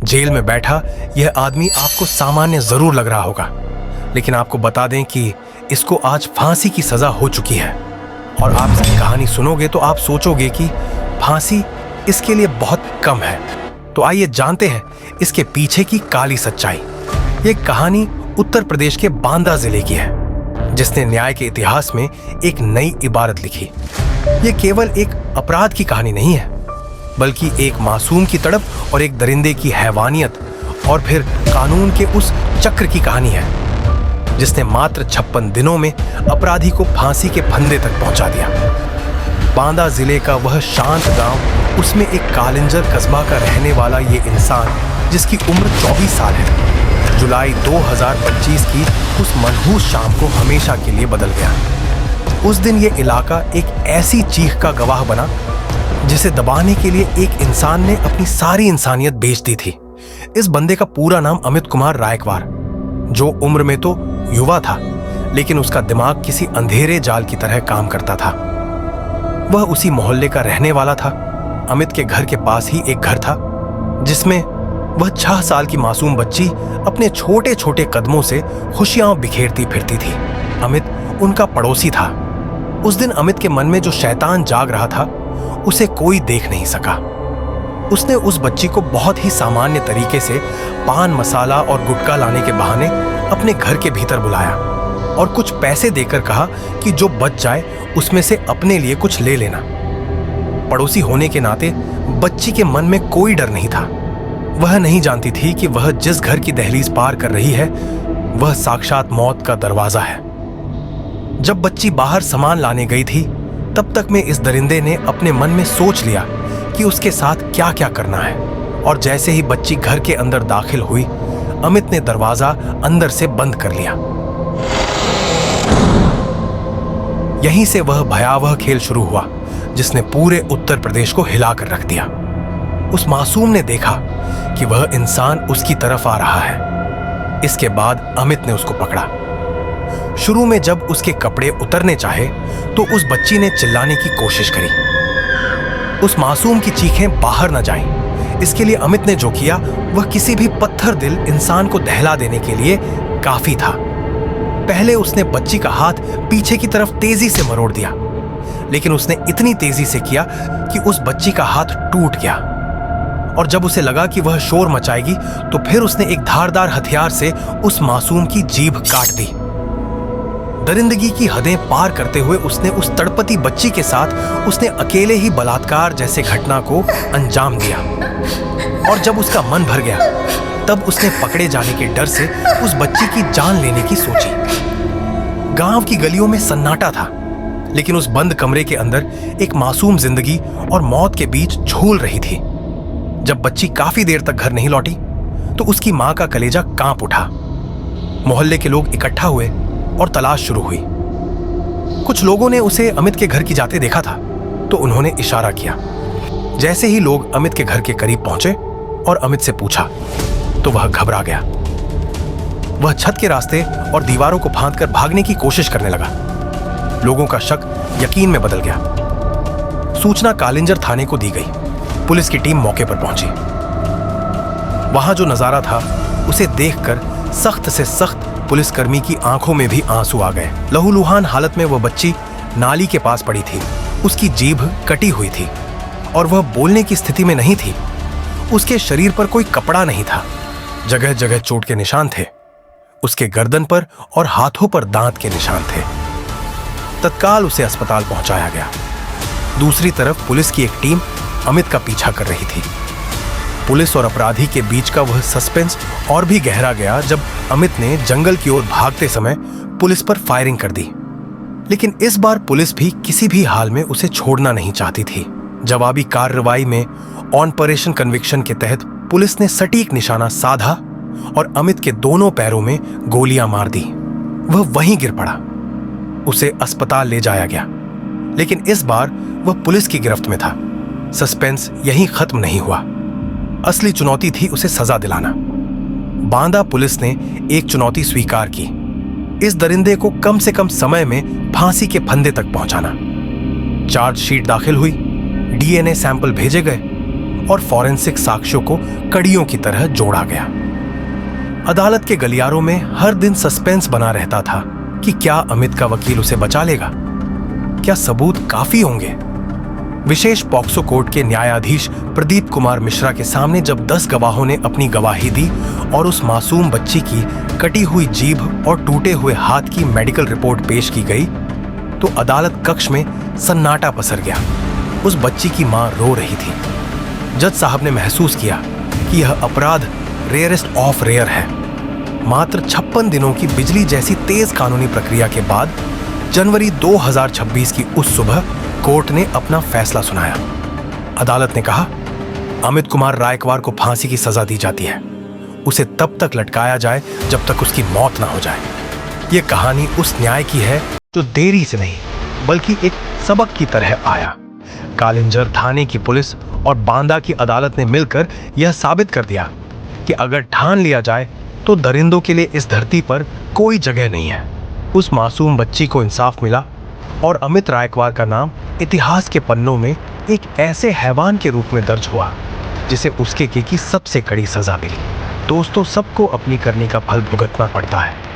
Jail में बैठा यह आदमी आपको सामान्य जरूर लग रहा होगा, लेकिन आपको बता दें कि इसको आज फांसी की सजा हो चुकी है। और आप इसकी कहानी सुनोगे तो आप सोचोगे कि फांसी इसके लिए बहुत कम है। तो आइए जानते हैं इसके पीछे की काली सच्चाई। ये कहानी उत्तर प्रदेश के बांदा जिले की है, जिसने न्याय के इतिहास में एक नई इबारत लिखी। ये केवल एक अपराध की कहानी नहीं है, बल्कि एक मासूम की तड़प और एक दरिंदे की हैवानियत और फिर कानून के उस चक्र की कहानी है जिसने मात्र 56 दिनों में अपराधी को फांसी के फंदे तक पहुंचा दिया। बांदा जिले का वह शांत गांव, उसमें एक कालिंजर कस्बा का रहने वाला ये इंसान जिसकी उम्र 24 साल है, जुलाई 2025 की उस मनहूस शाम को हमेशा के लिए बदल गया। उस दिन ये इलाका एक ऐसी चीख का गवाह बना जिसे दबाने के लिए एक इंसान ने अपनी सारी इंसानियत बेच दी थी। इस बंदे का पूरा नाम अमित कुमार रायकवार, जो उम्र में तो युवा था, लेकिन उसका दिमाग किसी अंधेरे जाल की तरह काम करता था। वह उसी मोहल्ले का रहने वाला था। अमित के घर के पास ही एक घर था जिसमें वह 6 साल की मासूम बच्ची अपने छोटे छोटे कदमों से खुशियां बिखेरती फिरती थी। अमित उनका पड़ोसी था। उस दिन अमित के मन में जो शैतान जाग रहा था उसे कोई देख नहीं सका। उसने उस बच्ची को बहुत ही सामान्य तरीके से पान मसाला और गुटखा लाने के बहाने अपने घर के भीतर बुलाया और कुछ पैसे देकर कहा कि जो बच जाए उसमें से अपने लिए कुछ ले लेना। पड़ोसी होने के नाते बच्ची के मन में कोई डर नहीं था। वह नहीं जानती थी कि वह जिस घर की दहलीज पार कर रही है वह साक्षात मौत का दरवाजा है। जब बच्ची बाहर सामान लाने गई थी तब तक में इस दरिंदे ने अपने मन में सोच लिया कि उसके साथ क्या क्या करना है। और जैसे ही बच्ची घर के अंदर दाखिल हुई, अमित ने दरवाजा अंदर से बंद कर लिया। यहीं से वह भयावह खेल शुरू हुआ जिसने पूरे उत्तर प्रदेश को हिलाकर रख दिया। उस मासूम ने देखा कि वह इंसान उसकी तरफ आ रहा है। इसके बाद अमित ने उसको पकड़ा। शुरू में जब उसके कपड़े उतरने चाहे तो उस बच्ची ने चिल्लाने की कोशिश करी। उस मासूम की चीखें बाहर न जाएं, इसके लिए अमित ने जो किया वह किसी भी पत्थर दिल इंसान को दहला देने के लिए काफी था। पहले उसने बच्ची का हाथ पीछे की तरफ तेजी से मरोड़ दिया, लेकिन उसने इतनी तेजी से किया कि उस बच्ची का हाथ टूट गया। और जब उसे लगा कि वह शोर मचाएगी तो फिर उसने एक धारदार हथियार से उस मासूम की जीभ काट दी। दरिंदगी की हदें पार करते हुए उसने उस तड़पती बच्ची के साथ उसने अकेले ही बलात्कार जैसे घटना को अंजाम दिया। और जब उसका मन भर गया तब उसने पकड़े जाने के डर से उस बच्ची की जान लेने की सोची। गांव की गलियों में सन्नाटा था, लेकिन उस बंद कमरे के अंदर एक मासूम जिंदगी और मौत के बीच झूल रही थी। जब बच्ची काफी देर तक घर नहीं लौटी तो उसकी मां का कलेजा कांप उठा। मोहल्ले के लोग इकट्ठा हुए और तलाश शुरू हुई। कुछ लोगों ने उसे अमित के घर की जाते देखा था तो उन्होंने इशारा किया। जैसे ही लोग अमित के घर के करीब पहुंचे और अमित से पूछा तो वह घबरा गया। वह छत के रास्ते और दीवारों को फांदकर भागने की कोशिश करने लगा। लोगों का शक यकीन में बदल गया। सूचना कालिंजर थाने को दी गई। पुलिस की टीम मौके पर पहुंची। वहां जो नजारा था उसे देखकर सख्त से सख्त पुलिसकर्मी की आंखों में भी आंसू आ गए। लहूलुहान हालत में वह बच्ची नाली के पास पड़ी थी। उसकी जीभ कटी हुई थी और वह बोलने की स्थिति में नहीं थी। उसके शरीर पर कोई कपड़ा नहीं था। जगह जगह चोट के निशान थे। उसके गर्दन पर और हाथों पर दांत के निशान थे। तत्काल उसे अस्पताल पहुंचाया गया। दूसरी तरफ पुलिस की एक टीम अमित का पीछा कर रही थी। पुलिस और अपराधी के बीच का वह सस्पेंस और भी गहरा गया जब अमित ने जंगल की ओर भागते समय पुलिस पर फायरिंग कर दी। लेकिन इस बार पुलिस भी किसी भी हाल में उसे छोड़ना नहीं चाहती थी। जवाबी कार्रवाई में ऑपरेशन कन्विक्शन के तहत पुलिस ने सटीक निशाना साधा और अमित के दोनों पैरों में गोलियां मार दी। वह वहीं गिर पड़ा। उसे अस्पताल ले जाया गया, लेकिन इस बार वह पुलिस की गिरफ्त में था। सस्पेंस यहीं खत्म नहीं हुआ। असली चुनौती थी उसे सजा दिलाना। बांदा पुलिस ने एक चुनौती स्वीकार की, इस दरिंदे को कम से कम समय में फांसी के फंदे तक पहुंचाना। चार्जशीट दाखिल हुई, डीएनए सैंपल भेजे गए और फॉरेंसिक साक्ष्यों को कड़ियों की तरह जोड़ा गया। अदालत के गलियारों में हर दिन सस्पेंस बना रहता था कि क्या अमित का वकील उसे बचा लेगा, क्या सबूत काफी होंगे। विशेष पॉक्सो कोर्ट के न्यायाधीश प्रदीप कुमार मिश्रा के सामने जब 10 गवाहों ने अपनी गवाही दी और उस मासूम बच्ची की कटी हुई जीभ और टूटे हुए हाथ की मेडिकल रिपोर्ट पेश की गई तो अदालत कक्ष में सन्नाटा पसर गया। उस बच्ची की मां रो रही थी। जज साहब ने महसूस किया कि यह अपराध रेयरेस्ट ऑफ रेयर है। मात्र 56 दिनों की बिजली जैसी तेज कानूनी प्रक्रिया के बाद जनवरी 2026 की उस सुबह कोर्ट ने अपना फैसला सुनाया। अदालत ने कहा, अमित कुमार रायकवार को फांसी की सजा दी जाती है। उसे तब तक लटकाया जाए जब तक उसकी मौत ना हो जाए। यह कहानी उस न्याय की है जो देरी से नहीं बल्कि एक सबक की तरह आया। कालिंजर थाने की पुलिस और बांदा की अदालत ने मिलकर यह साबित कर दिया कि अगर ठान लिया जाए तो दरिंदों के लिए इस धरती पर कोई जगह नहीं है। उस मासूम बच्ची को इंसाफ मिला और अमित रायकवार का नाम इतिहास के पन्नों में एक ऐसे हैवान के रूप में दर्ज हुआ जिसे उसके की सबसे कड़ी सजा मिली। दोस्तों, सबको अपनी करनी का फल भुगतना पड़ता है।